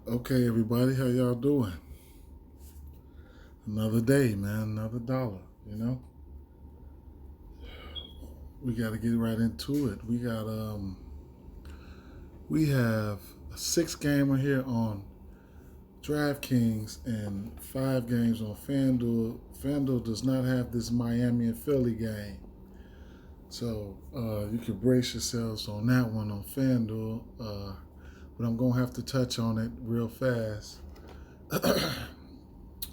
Okay, everybody, how y'all doing? Another day, man, another dollar. You know, we got to get right into it. We have a 6 gamer here on Draftkings and 5 games on Fanduel. Fanduel does not have this Miami and Philly game, so you can brace yourselves on that one on Fanduel. But I'm gonna have to touch on it real fast. I'm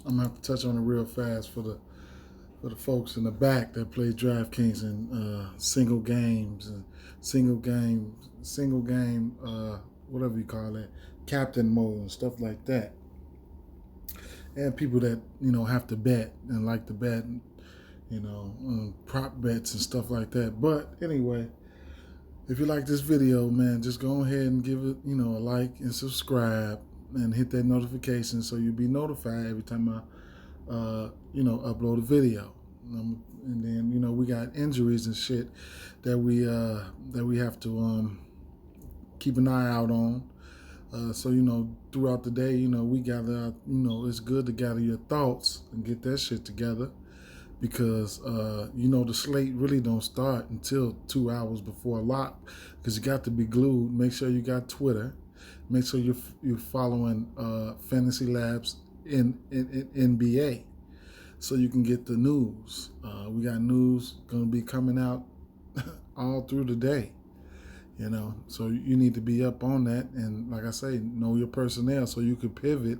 gonna have to touch on it real fast for the folks in the back that play DraftKings and single games and single game, whatever you call it, captain mode and stuff like that. And people that have to bet and like to bet, prop bets and stuff like that. But anyway, if you like this video, man, just go ahead and give it a like and subscribe and hit that notification so you'll be notified every time I upload a video. And then we got injuries and shit that we have to keep an eye out on. So throughout the day, we gather. It's good to gather your thoughts and get that shit together because the slate really don't start until 2 hours before lock because you got to be glued. Make sure you got Twitter. Make sure you're following Fantasy Labs in NBA so you can get the news. We got news going to be coming out all through the day, so you need to be up on that. And like I say, know your personnel so you can pivot,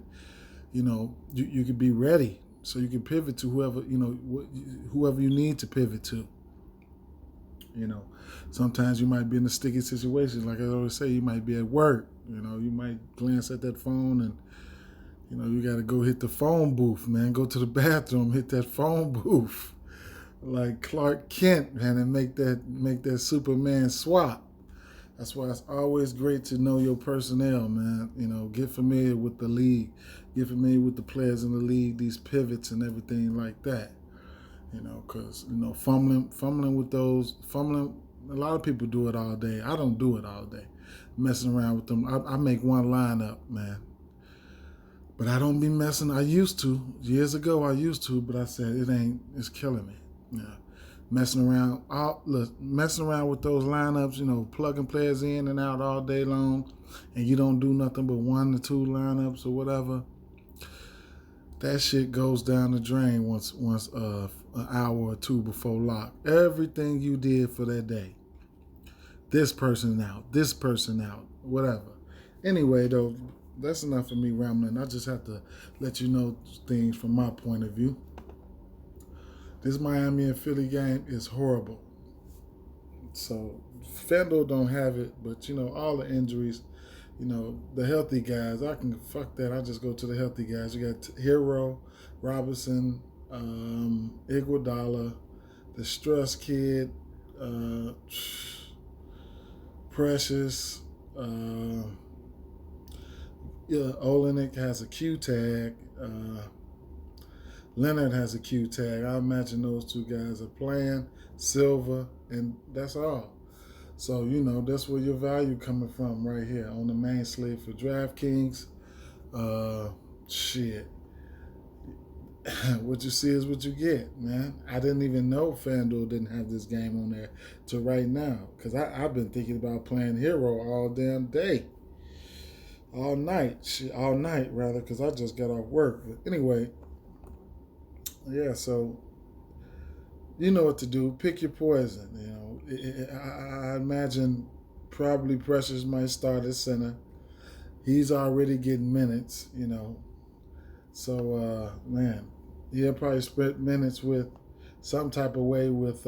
you can be ready so you can pivot to whoever you need to pivot to. Sometimes you might be in a sticky situation. Like I always say, you might be at work, you might glance at that phone and you got to go hit the phone booth, man. Go to the bathroom, hit that phone booth, like Clark Kent, man, and make that Superman swap. That's why it's always great to know your personnel, man. Get familiar with the league, get familiar with the players in the league, these pivots and everything like that. Because fumbling with those, A lot of people do it all day. I don't do it all day, messing around with them. I make one lineup, man. But I don't be messing. I used to. Years ago, I used to, but I said, it's killing me. Yeah. Messing around with those lineups, plugging players in and out all day long, and you don't do nothing but 1 to 2 lineups or whatever. That shit goes down the drain once an hour or two before lock. Everything you did for that day. This person out, whatever. Anyway, though, that's enough of me rambling. I just have to let you know things from my point of view. This Miami and Philly game is horrible. So Fanduel don't have it, but all the injuries, the healthy guys, I can fuck that. I just go to the healthy guys. You got Hero, Robinson, Iguodala, the Struss kid, Precious. Olenek has a Q tag. Leonard has a Q tag. I imagine those 2 guys are playing. Silver, and that's all. So, that's where your value coming from right here on the main slate for DraftKings. Shit. What you see is what you get, man. I didn't even know FanDuel didn't have this game on there till right now because I've been thinking about playing Hero all damn day. All night, because I just got off work. But anyway, yeah, so you know what to do. Pick your poison. I imagine probably Precious might start at center. He's already getting minutes, So, man, he'll probably split minutes with some type of way with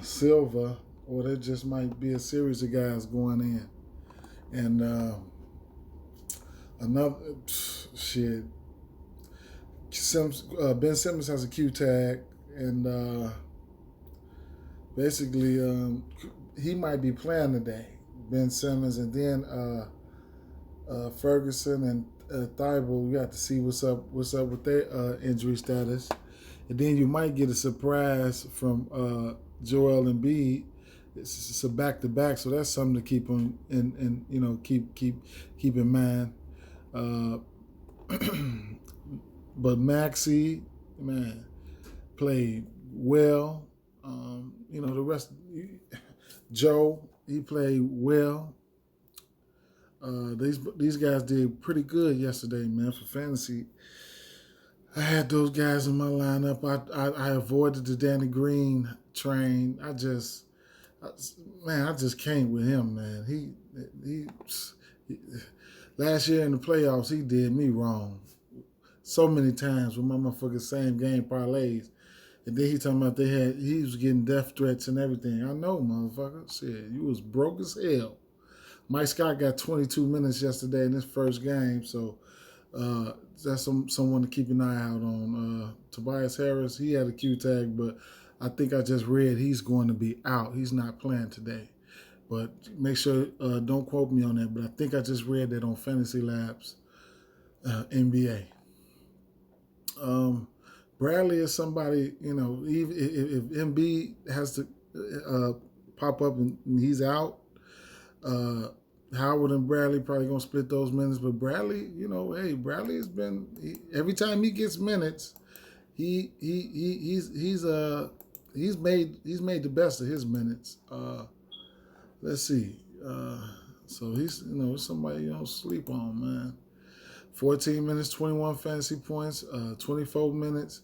Silva, or there just might be a series of guys going in. And another shit. Ben Simmons has a Q tag, and basically he might be playing today. Ben Simmons, and then Ferguson and Thibault. We got to see what's up with their injury status, and then you might get a surprise from Joel Embiid it's a back-to-back, so that's something to keep on and keep in mind. But Maxey, man, played well. The rest, Joe, he played well. These guys did pretty good yesterday, man, for fantasy. I had those guys in my lineup. I avoided the Danny Green train. I just can't with him, man. He last year in the playoffs, he did me wrong so many times with my motherfucking same game parlays. And then he talking about he was getting death threats and everything. I know, motherfucker. Shit, you was broke as hell. Mike Scott got 22 minutes yesterday in his first game, so that's someone to keep an eye out on. Tobias Harris, he had a Q tag, but I think I just read he's going to be out. He's not playing today. But make sure, don't quote me on that, but I think I just read that on Fantasy Labs NBA. Bradley is somebody, even if Embiid has to pop up and he's out, Howard and Bradley probably gonna split those minutes. But Bradley, Bradley has been every time he gets minutes, he's made the best of his minutes. Let's see. So he's somebody you don't sleep on, man. 14 minutes, 21 fantasy points, 24 minutes,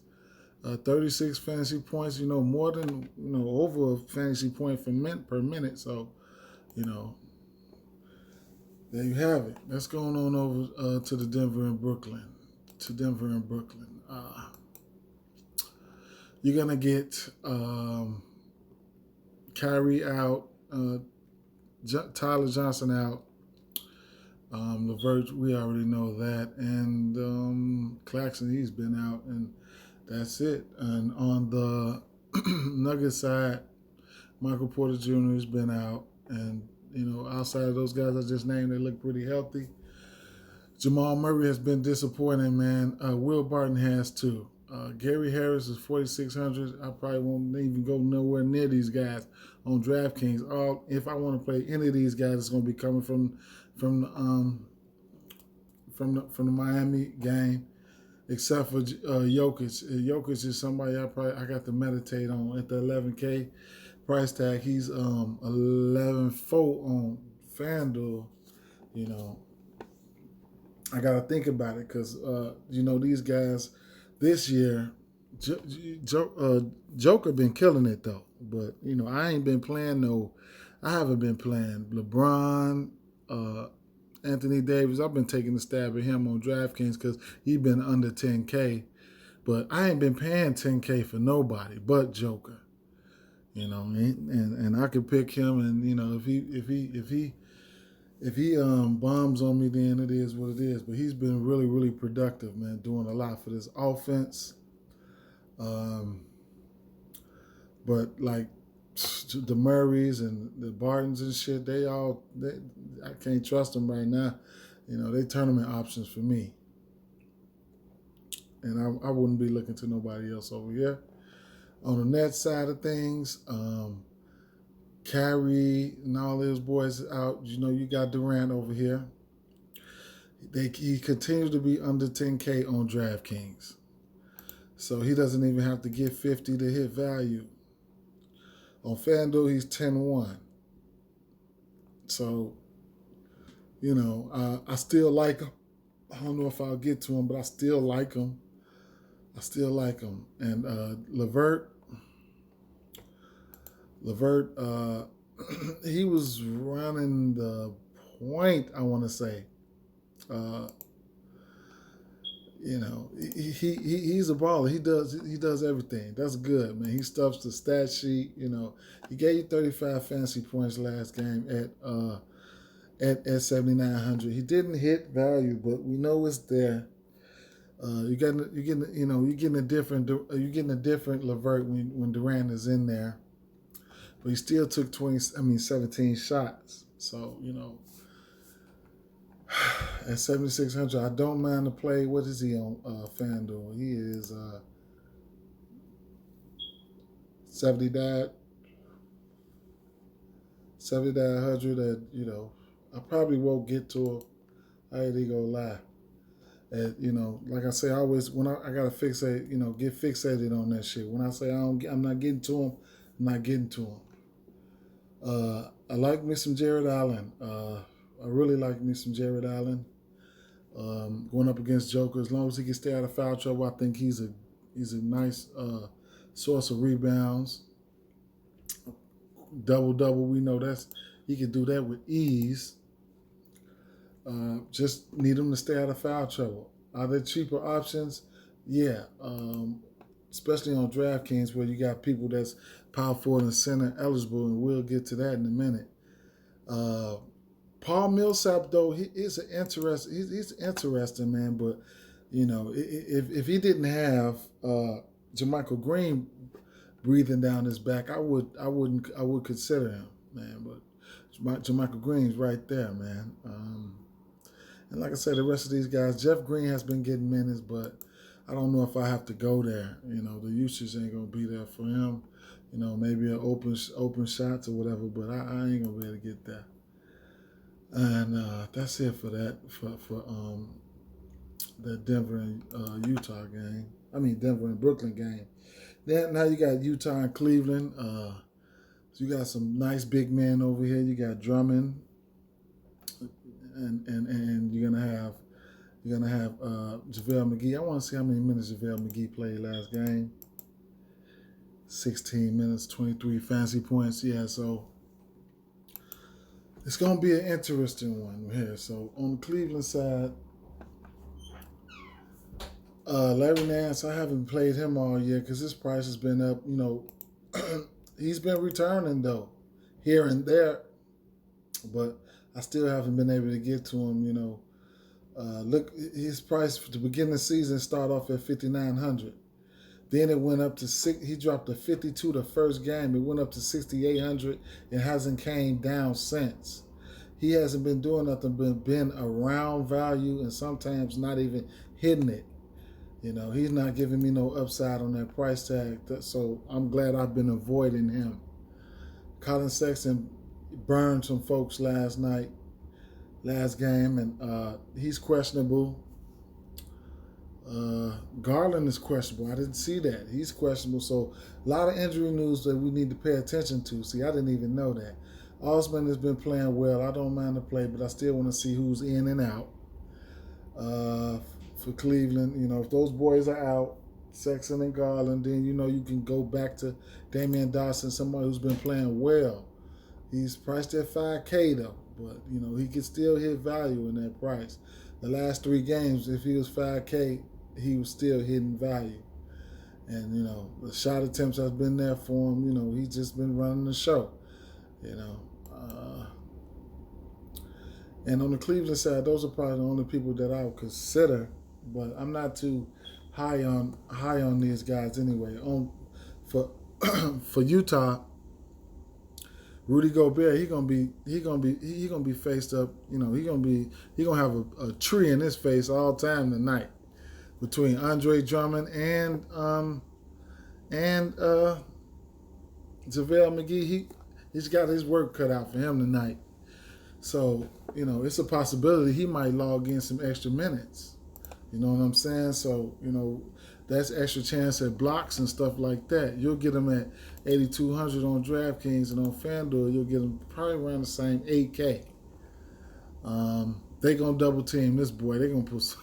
36 fantasy points, more than, over a fantasy point per minute. So, there you have it. That's going on over to Denver and Brooklyn. You're going to get Kyrie out, Tyler Johnson out, LeVert, we already know that, and Claxton, he's been out, and that's it. And on the Nuggets side, Michael Porter Jr. has been out, and outside of those guys I just named, they look pretty healthy. Jamal Murray has been disappointing, man. Will Barton has too. Gary Harris is 4,600. I probably won't even go nowhere near these guys on DraftKings. If I want to play any of these guys, it's going to be coming from the Miami game, except for Jokic. Jokic is somebody I got to meditate on at the 11K price tag. He's 11-4 on Fanduel. I got to think about it because these guys this year, Joker been killing it though. But I ain't been playing I haven't been playing LeBron. Anthony Davis, I've been taking a stab at him on DraftKings because he's been under 10K. But I ain't been paying 10K for nobody but Joker. And I could pick him, and if he bombs on me, then it is what it is. But he's been really, really productive, man, doing a lot for this offense. But like the Murrays and the Bartons and shit, I can't trust them right now. They tournament options for me. And I wouldn't be looking to nobody else over here. On the net side of things, Kyrie and all those boys out. You got Durant over here. He continues to be under 10K on DraftKings. So he doesn't even have to get 50 to hit value. On FanDuel, he's 10-1. So, I still like him. I don't know if I'll get to him, but I still like him. And LeVert, he was running the point, I want to say. He's a baller. He does everything. That's good, man. He stuffs the stat sheet. He gave you 35 fantasy points last game at 7,900. He didn't hit value, but we know it's there. You're getting a different LeVert when Durant is in there, but he still took 17 shots. So at 7,600, I don't mind to play. What is he on FanDuel? He is 70 died. 70 to 100 that, I probably won't get to him. I ain't even gonna lie. And, like I say, I always, when I gotta fixate, get fixated on that shit. When I say I'm not getting to him, I'm not getting to him. I like me some Jared Allen. I really like me some Jared Allen. Going up against Joker, as long as he can stay out of foul trouble, I think he's a nice source of rebounds. Double, we know he can do that with ease. Just need him to stay out of foul trouble. Are there cheaper options? Yeah, especially on Draftkings where you got people that's power forward and center eligible, and we'll get to that in a minute. Paul Millsap, though, he's interesting, man. But if he didn't have Jermichael Green breathing down his back, I would consider him, man. But Jermichael Green's right there, man. And like I said, the rest of these guys, Jeff Green has been getting minutes, but I don't know if I have to go there. The usage ain't gonna be there for him. Maybe an open shots or whatever, but I ain't gonna be able to get there. And that's it for that for that Denver and Utah game. I mean Denver and Brooklyn game. Then now you got Utah and Cleveland. So you got some nice big men over here. You got Drummond, and you're gonna have JaVale McGee. I want to see how many minutes JaVale McGee played last game. 16 minutes, 23 fantasy points. Yeah, so it's going to be an interesting one here. So on the Cleveland side, Larry Nance, I haven't played him all year because his price has been up. He's been returning, though, here and there. But I still haven't been able to get to him, Look, his price for the beginning of the season started off at $5,900. Then it went up to he dropped to 52 the first game. It went up to 6,800. It hasn't came down since. He hasn't been doing nothing but been around value and sometimes not even hitting it. He's not giving me no upside on that price tag. So I'm glad I've been avoiding him. Colin Sexton burned some folks last game, and he's questionable. Garland is questionable. I didn't see that. He's questionable. So a lot of injury news that we need to pay attention to. See, I didn't even know that. Osman has been playing well. I don't mind the play, but I still want to see who's in and out for Cleveland. If those boys are out, Sexton and Garland, then you can go back to Damian Dawson, somebody who's been playing well. He's priced at $5K though, but he can still hit value in that price. The last 3 games, if he was $5K, he was still hitting value. And, the shot attempts have been there for him. He's just been running the show, And on the Cleveland side, those are probably the only people that I would consider, but I'm not too high on these guys anyway. For Utah, Rudy Goldberg, he gonna be faced up. He gonna have a tree in his face all time tonight between Andre Drummond and JaVale McGee. He's got his work cut out for him tonight. So it's a possibility he might log in some extra minutes. You know what I'm saying? So that's extra chance at blocks and stuff like that. You'll get them at 8,200 on DraftKings, and on Fanduel you'll get them probably around the same 8K. They gonna double team this boy. They gonna put.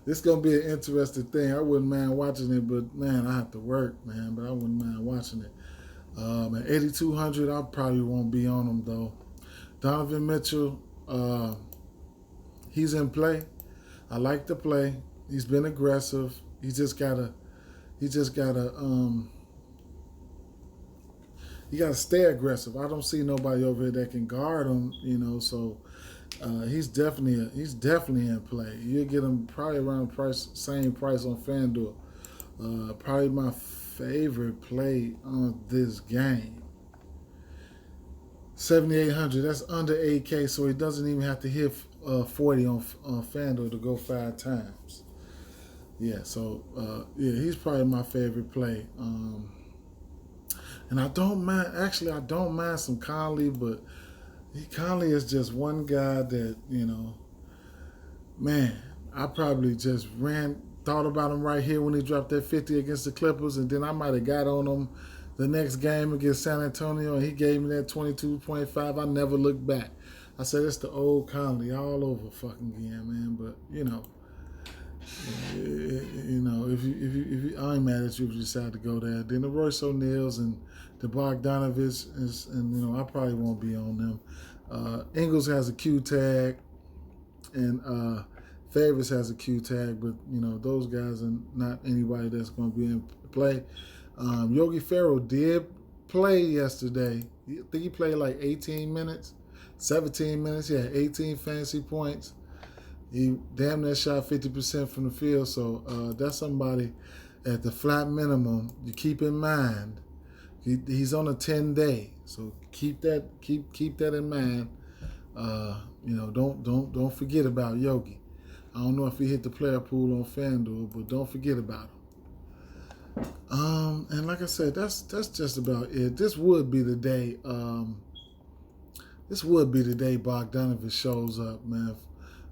This gonna be an interesting thing. I wouldn't mind watching it, but man, I have to work, man. But I wouldn't mind watching it. At 8,200, I probably won't be on them though. Donovan Mitchell, he's in play. I like the play. He's been aggressive. He just gotta stay aggressive. I don't see nobody over here that can guard him, so he's definitely in play. You'll get him probably around same price on FanDuel. Probably my favorite play on this game. 7,800. That's under 8K, so he doesn't even have to hit 40 on FanDuel to go 5 times. Yeah, so he's probably my favorite play. And I don't mind. Actually, I don't mind some Conley, but Conley is just one guy that, man, I probably just thought about him right here when he dropped that 50 against the Clippers, and then I might have got on him the next game against San Antonio, and he gave me that 22.5. I never looked back. I said, it's the old Conley all over fucking again, man. But, if you, I ain't mad at you if you decide to go there. Then the Royce O'Neals and the Bogdanovich, and I probably won't be on them. Ingles has a Q tag, and Favors has a Q tag, but those guys are not anybody that's going to be in play. Yogi Pharaoh did play yesterday. I think he played like 18 minutes, 17 minutes. He had 18 fantasy points. He damn near shot 50% from the field. So that's somebody at the flat minimum you keep in mind. He's on a 10-day, so keep that in mind. Don't forget about Yogi. I don't know if he hit the player pool on Fanduel, but don't forget about him. And like I said, that's just about it. This would be the day. Bogdanovich shows up, man.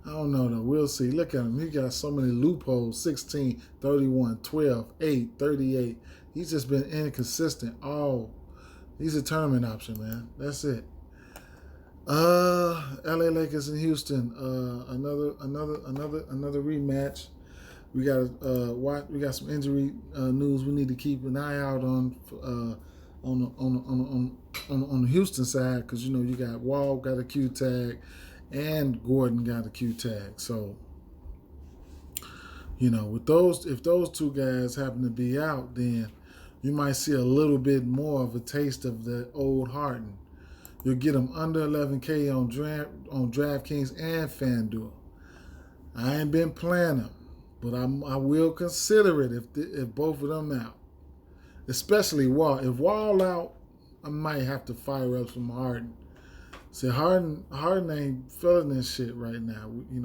I don't know though. We'll see. Look at him. He got so many loopholes. 16, 31, 12, 8, 38. He's just been inconsistent. He's a tournament option, man. That's it. LA Lakers and Houston. Another rematch. We got some injury news we need to keep an eye out on the Houston side, because you got Wall got a Q tag and Gordon got a Q tag. So with if those two guys happen to be out, then you might see a little bit more of a taste of the old Harden. You'll get them under 11K on Draftkings and Fanduel. I ain't been playing them, but I will consider it if both of them out. Especially Wall. If Wall out, I might have to fire up some Harden. See, Harden ain't feeling this shit right now. He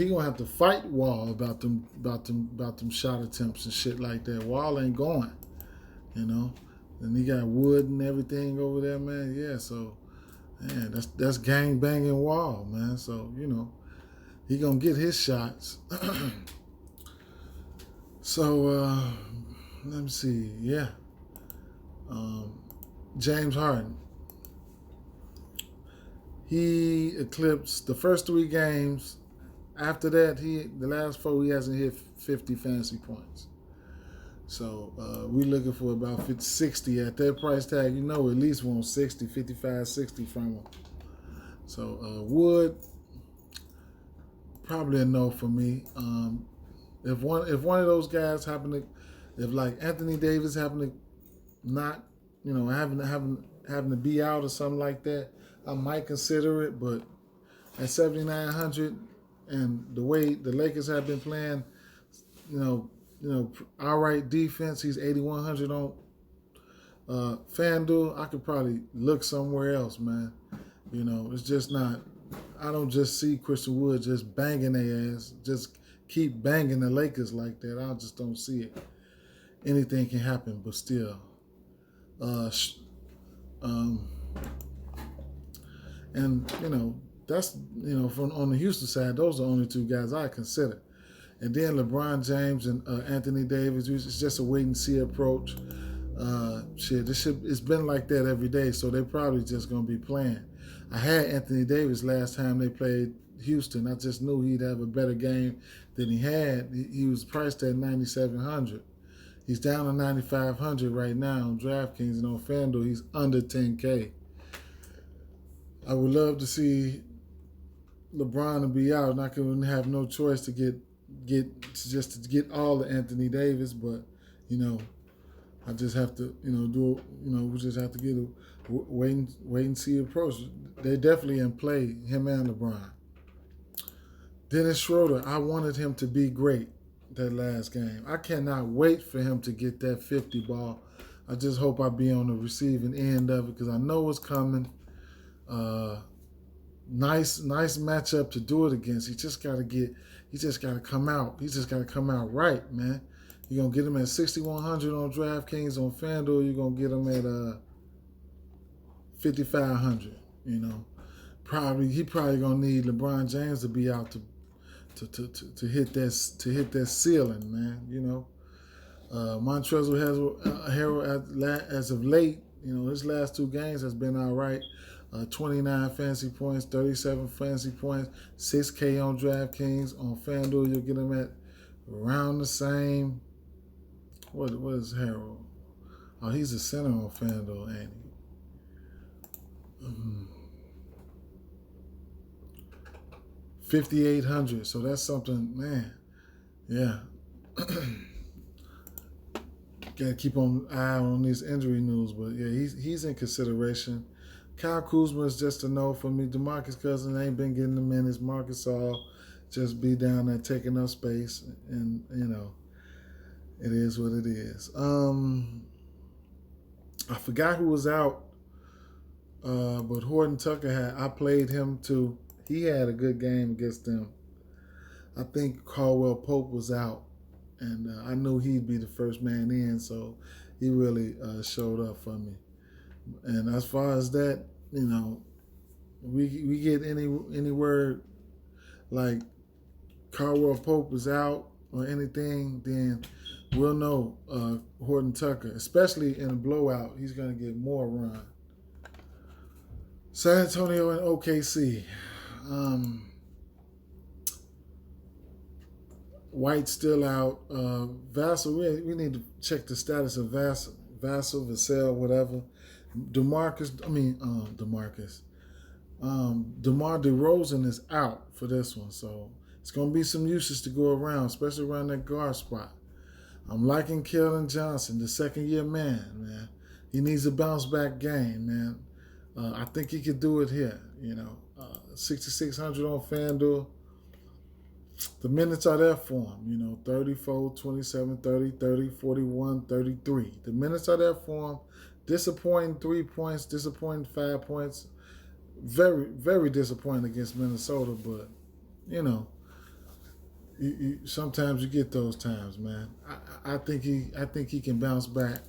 gonna have to fight Wall about them shot attempts and shit like that. Wall ain't going. And he got Wood and everything over there, man. Yeah, so man, that's gang banging Wall, man. So he gonna get his shots. So let me see. Yeah, James Harden. He eclipsed the first 3 games. After that, the last 4 he hasn't hit 50 fantasy points. So we're looking for about 60 at that price tag. At least want 60, 55, 60 from him. So Wood, probably a no for me. If one of those guys if like Anthony Davis happen to not, having to be out or something like that, I might consider it. But at 7,900 and the way the Lakers have been playing, all right defense, he's 8,100 on FanDuel. I could probably look somewhere else, man. It's just not. I don't just see Christian Wood just banging their ass, just keep banging the Lakers like that. I just don't see it. Anything can happen, but still. And that's from on the Houston side, those are the only 2 guys I consider. And then LeBron James and Anthony Davis, it's just a wait and see approach. It's been like that every day, so they're probably just gonna be playing. I had Anthony Davis last time they played Houston. I just knew he'd have a better game than he had. He was priced at 9,700. He's down to 9,500 right now on DraftKings, and on FanDuel he's under 10K. I would love to see LeBron to be out, and I could have no choice to get all the Anthony Davis, but I just have to we just have to get a wait and see approach. They're definitely in play, him and LeBron. Dennis Schroeder, I wanted him to be great that last game. I cannot wait for him to get that 50 ball. I just hope I be on the receiving end of it, because I know it's coming. Nice matchup to do it against. He just got to come out. He just got to come out right, man. You're gonna get him at 6,100 on DraftKings. On Fanduel, you're gonna get him at 5,500. You know, he probably gonna need LeBron James to be out to hit that ceiling, man. You know, Montrezl Harrell as of late, you know, his last 2 games has been all right. 29 fantasy points, 37 fantasy points, 6K on DraftKings. On FanDuel, you'll get him at around the same. What is Harrell? Oh, he's a center on FanDuel, ain't he? 5,800. So that's something, man. Yeah. Gotta keep an eye on this injury news, but yeah, he's in consideration. Kyle Kuzma is just a no for me. DeMarcus Cousins ain't been getting the minutes. Marcus All just be down there taking up space, and you know, it is what it is. I forgot who was out, but Horton Tucker I played him too. He had a good game against them. I think Caldwell Pope was out, and I knew he'd be the first man in, so he really showed up for me. And as far as that, you know, we get any word like Caldwell Pope is out or anything, then we'll know Horton Tucker, especially in a blowout, he's going to get more run. San Antonio and OKC. White's still out. Vassell, we need to check the status of Vassell, Vassell, whatever. DeMar DeRozan is out for this one, so it's going to be some uses to go around, especially around that guard spot. I'm liking Keldon Johnson, the second-year man. He needs a bounce-back game, man. I think he could do it here, you know. 6,600 on FanDuel. The minutes are there for him, you know, 34, 27, 30, 30, 41, 33. The minutes are there for him. Disappointing 3 points, disappointing 5 points. Very, very disappointing against Minnesota, but, you know, sometimes you get those times, man. I think he can bounce back.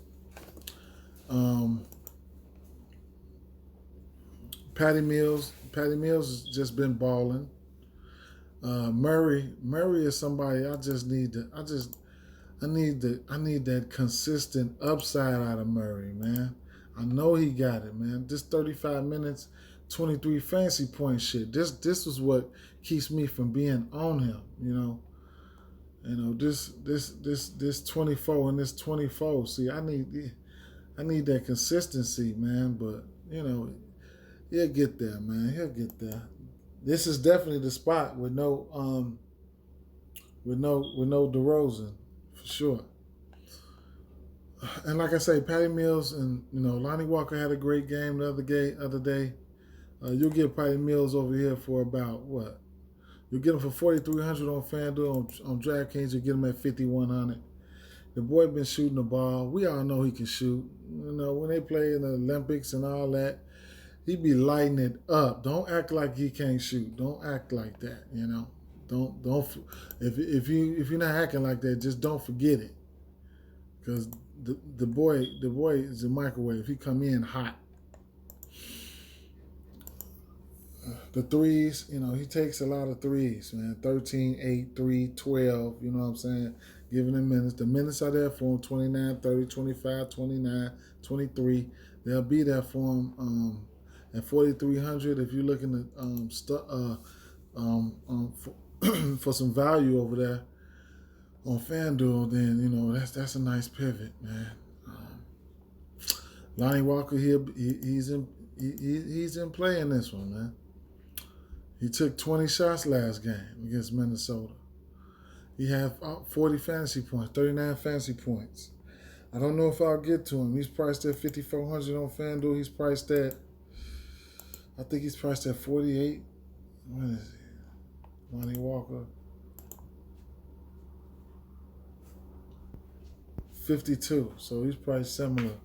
Patty Mills has just been balling. Murray is somebody I need that consistent upside out of Murray, man. I know he got it, man. This 35 minutes, 23 fantasy point shit. This is what keeps me from being on him, you know. You know, this 24 and this 24. See, I need that consistency, man, but you know, he'll get there, man. He'll get there. This is definitely the spot with no DeRozan, for sure. And like I say, Patty Mills and, you know, Lonnie Walker had a great game the other day. You'll get Patty Mills over here for about what? You'll get him for 4,300 on FanDuel. On DraftKings, you'll get him at 5,100. The boy been shooting the ball. We all know he can shoot. You know, when they play in the Olympics and all that, he be lighting it up. Don't act like he can't shoot. Don't act like that. You know, don't. If you're not acting like that, just don't forget it. Because the boy is a microwave. He come in hot. The threes, you know, he takes a lot of threes, man. 13, 8, 3, 12. You know what I'm saying? Giving him minutes. The minutes are there for him. 29, 30, 25, 29, 23. They'll be there for him. At 4,300, if you're looking at for some value over there on FanDuel, then you know that's a nice pivot, man. Lonnie Walker here, he's in play in this one, man. He took 20 shots last game against Minnesota. He had 40 fantasy points, 39 fantasy points. I don't know if I'll get to him. He's priced at 5,400 on FanDuel. He's priced at, I think he's priced at 48. What is he? Lonnie Walker. 52. So he's priced similar.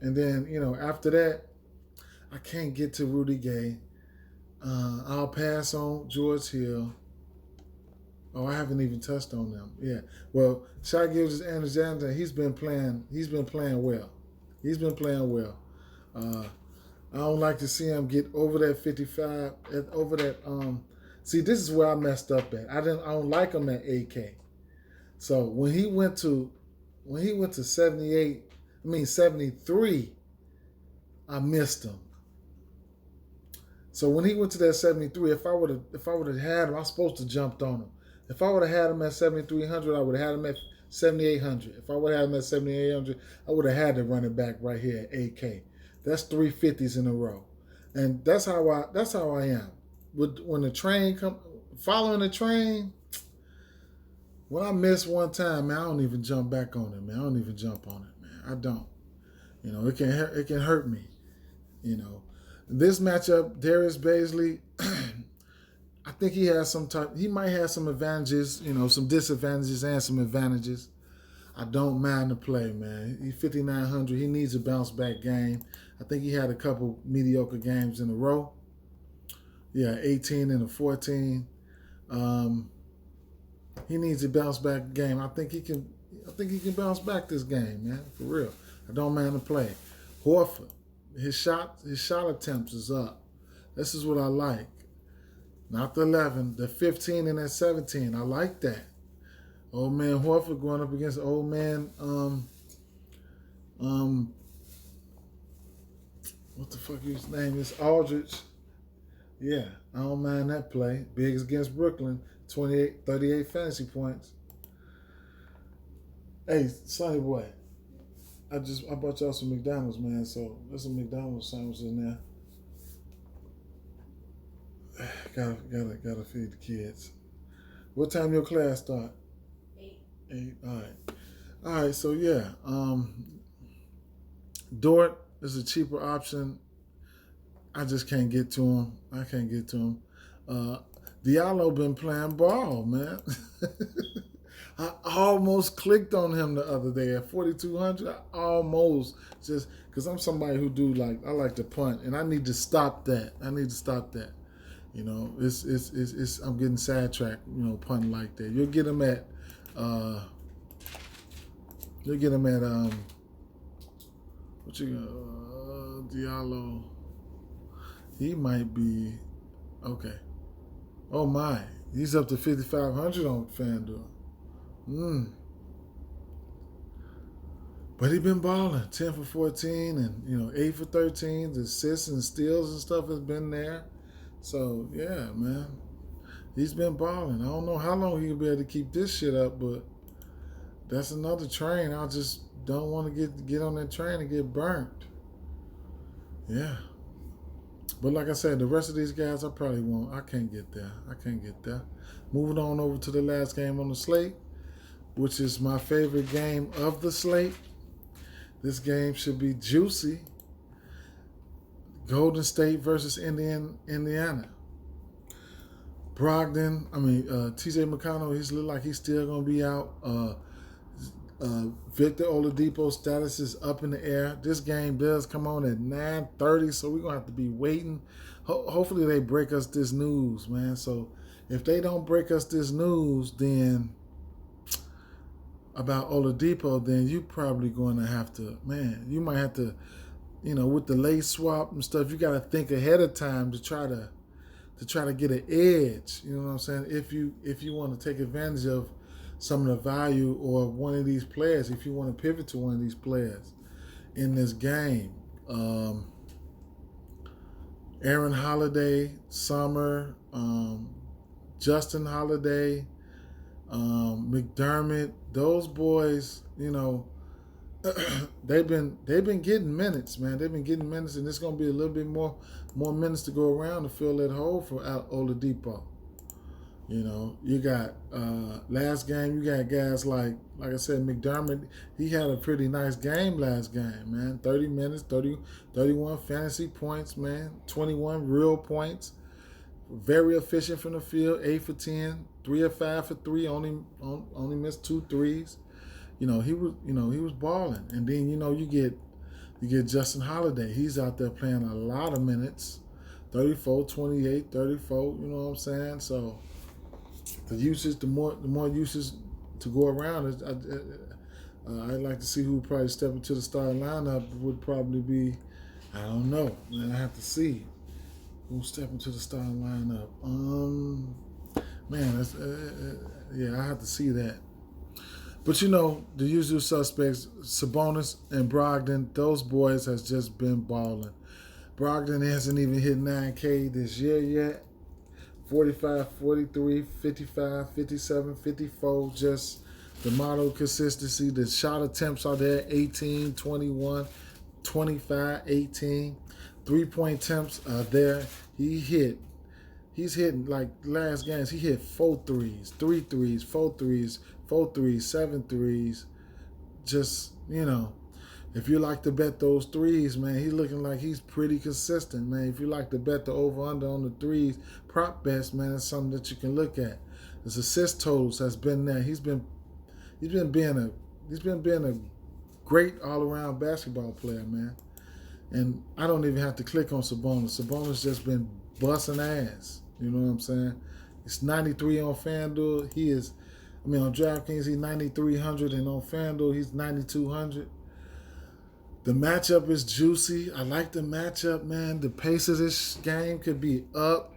And then, you know, after that, I can't get to Rudy Gay. I'll pass on George Hill. Oh, I haven't even touched on them. Yeah. Well, Shai Gilgeous-Alexander, he's been playing well. He's been playing well. I don't like to see him get over that 55, over that. See, this is where I messed up at. I don't like him at 8K. So when he went to 73, I missed him. So when he went to that 73, if I would have had him, I was supposed to jumped on him. If I would have had him at 7,300, I would have had him at 7,800. If I would have had him at 7,800, I would have had to run it back right here at 8K. That's 350s in a row, and that's how I am. When the train following the train, when I miss one time, man, I don't even jump back on it, man. I don't even jump on it, man. I don't. You know, it can hurt me. You know, this matchup, Darius Basley, I think he might have some advantages, you know, some disadvantages and some advantages. I don't mind the play, man. He's 5,900. He needs a bounce back game. I think he had a couple mediocre games in a row. Yeah, 18 and a 14. He needs a bounce back game. I think he can bounce back this game, man. For real. I don't mind the play. Horford, his shot attempts is up. This is what I like. Not the 11, the 15 and that 17. I like that. Old man Horford going up against old man, what the fuck his name is? Aldridge. Yeah, I don't mind that play. Biggs against Brooklyn, 38 fantasy points. Hey, Sonny boy, I bought y'all some McDonald's, man. So there's some McDonald's sandwiches in there. Gotta feed the kids. What time your class start? 8. All right. So yeah, Dort is a cheaper option. I just can't get to him. Diallo been playing ball, man. I almost clicked on him the other day at 4,200. I almost, just because I'm somebody who I like to punt, and I need to stop that. You know, it's I'm getting sidetracked, you know, punting like that. You'll get him at Diallo. He might be okay. Oh my, he's up to 5,500 on Fanduel. But he been balling, 10 for 14, and you know 8 for 13. The assists and steals and stuff has been there. So yeah, man, he's been balling. I don't know how long he'll be able to keep this shit up, but that's another train. I just don't want to get on that train and get burnt. Yeah. But like I said, the rest of these guys, I probably won't. I can't get there. Moving on over to the last game on the slate, which is my favorite game of the slate. This game should be juicy. Golden State versus Indiana. Brogdon, TJ McConnell, he's look like he's still going to be out. Victor Oladipo's status is up in the air. This game does come on at 9:30, so we're going to have to be waiting. Hopefully they break us this news, man. So if they don't break us this news, then about Oladipo, then you probably going to have to, man, you might have to, you know, with the late swap and stuff, you got to think ahead of time to try to get an edge. You know what I'm saying? If you want to take advantage of some of the value or one of these players, if you want to pivot to one of these players in this game. Aaron Holiday, Summer, Justin Holiday, McDermott, those boys, you know, they've been getting minutes, man. They've been getting minutes, and it's gonna be a little bit more minutes to go around to fill that hole for Oladipo. You know, you got last game, you got guys like I said, McDermott. He had a pretty nice game last game, man. 30 minutes, 31 fantasy points, man. 21 real points. Very efficient from the field, 8 for 10, 3 of 5 for 3, only missed 2 threes. You know, he was balling. And then, you know, you get Justin Holiday. He's out there playing a lot of minutes. 34, 28, 34, you know what I'm saying? So the usage, the more usage to go around. I'd like to see who would probably step into the starting lineup. Would probably be, I don't know, man. I have to see who step into the starting lineup. Man, that's, I have to see that. But you know, the usual suspects, Sabonis and Brogdon, those boys has just been balling. Brogdon hasn't even hit 9K this year yet. 45, 43, 55, 57, 54, just the model consistency. The shot attempts are there, 18, 21, 25, 18. Three-point attempts are there. He's hitting, like last games, he hit 4 threes, 3 threes, 4 threes, 4 threes, 7 threes. Just, you know, if you like to bet those threes, man, he's looking like he's pretty consistent, man. If you like to bet the over-under on the threes, prop bets, man, it's something that you can look at. His assist totals has been there. He's been being a great all-around basketball player, man. And I don't even have to click on Sabonis. Sabonis just been busting ass. You know what I'm saying? It's 93 on Fanduel. On DraftKings, he's 9,300, and on Fanduel, he's 9,200. The matchup is juicy. I like the matchup, man. The pace of this game could be up.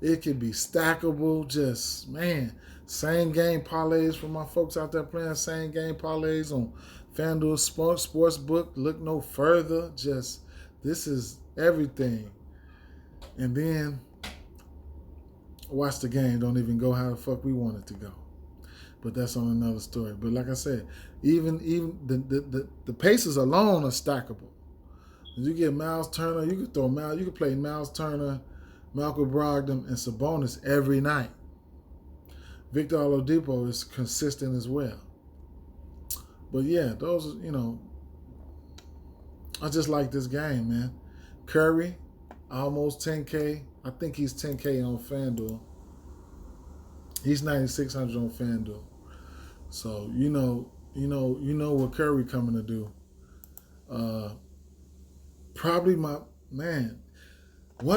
It could be stackable. Just, man, same game parlays for my folks out there playing same game parlays on FanDuel Sportsbook. Look no further. Just, this is everything. And then watch the game. Don't even go how the fuck we want it to go. But that's on another story. But like I said, even the paces alone are stackable. You get Miles Turner, you could play Miles Turner, Malcolm Brogdon, and Sabonis every night. Victor Oladipo is consistent as well. But yeah, those, you know, I just like this game, man. Curry, almost 10K. I think he's 10K on FanDuel. He's 9,600 on FanDuel. So you know what Curry coming to do. Probably one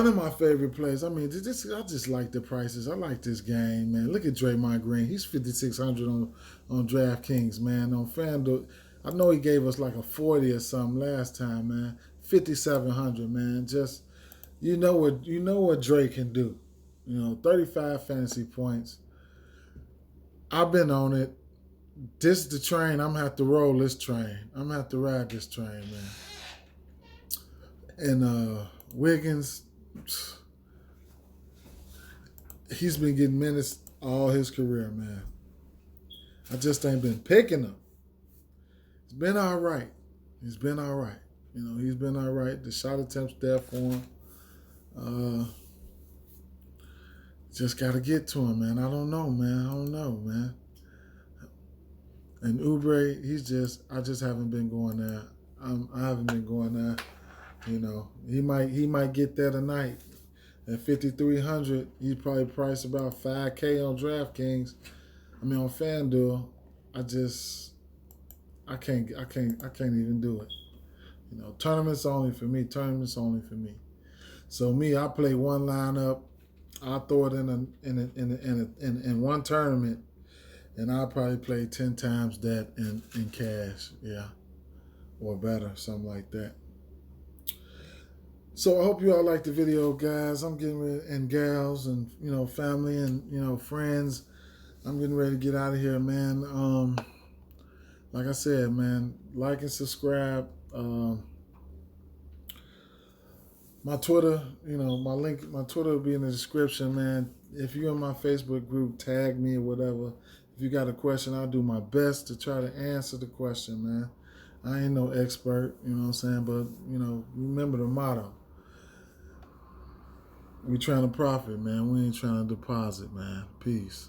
of my favorite plays. I mean, I just like the prices. I like this game, man. Look at Draymond Green. He's 5,600 on DraftKings, man. On FanDuel, I know he gave us like a 40 or something last time, man. 5,700, man. Just you know what Dre can do. 35 fantasy points. I've been on it. This is the train. I'm going to have to roll this train. I'm going to have to ride this train, man. And Wiggins, he's been getting minutes all his career, man. I just ain't been picking him. It's been all right. He's been all right. He's been all right. The shot attempts there for him. Just got to get to him, man. I don't know, man. And Oubre, I just haven't been going there. I haven't been going there. He might get there tonight. At 5,300, he's probably priced about 5K on DraftKings. On FanDuel. I can't even do it. Tournaments only for me. So I play one lineup. I'll throw it in one tournament, and I'll probably play 10 times that in cash, yeah, or better, something like that. So I hope you all like the video, guys. I'm getting ready, and gals, and family, and friends. I'm getting ready to get out of here, man. Like I said, man, like and subscribe. My Twitter, my Twitter will be in the description, man. If you're in my Facebook group, tag me or whatever. If you got a question, I'll do my best to try to answer the question, man. I ain't no expert, you know what I'm saying? But, remember the motto. We trying to profit, man. We ain't trying to deposit, man. Peace.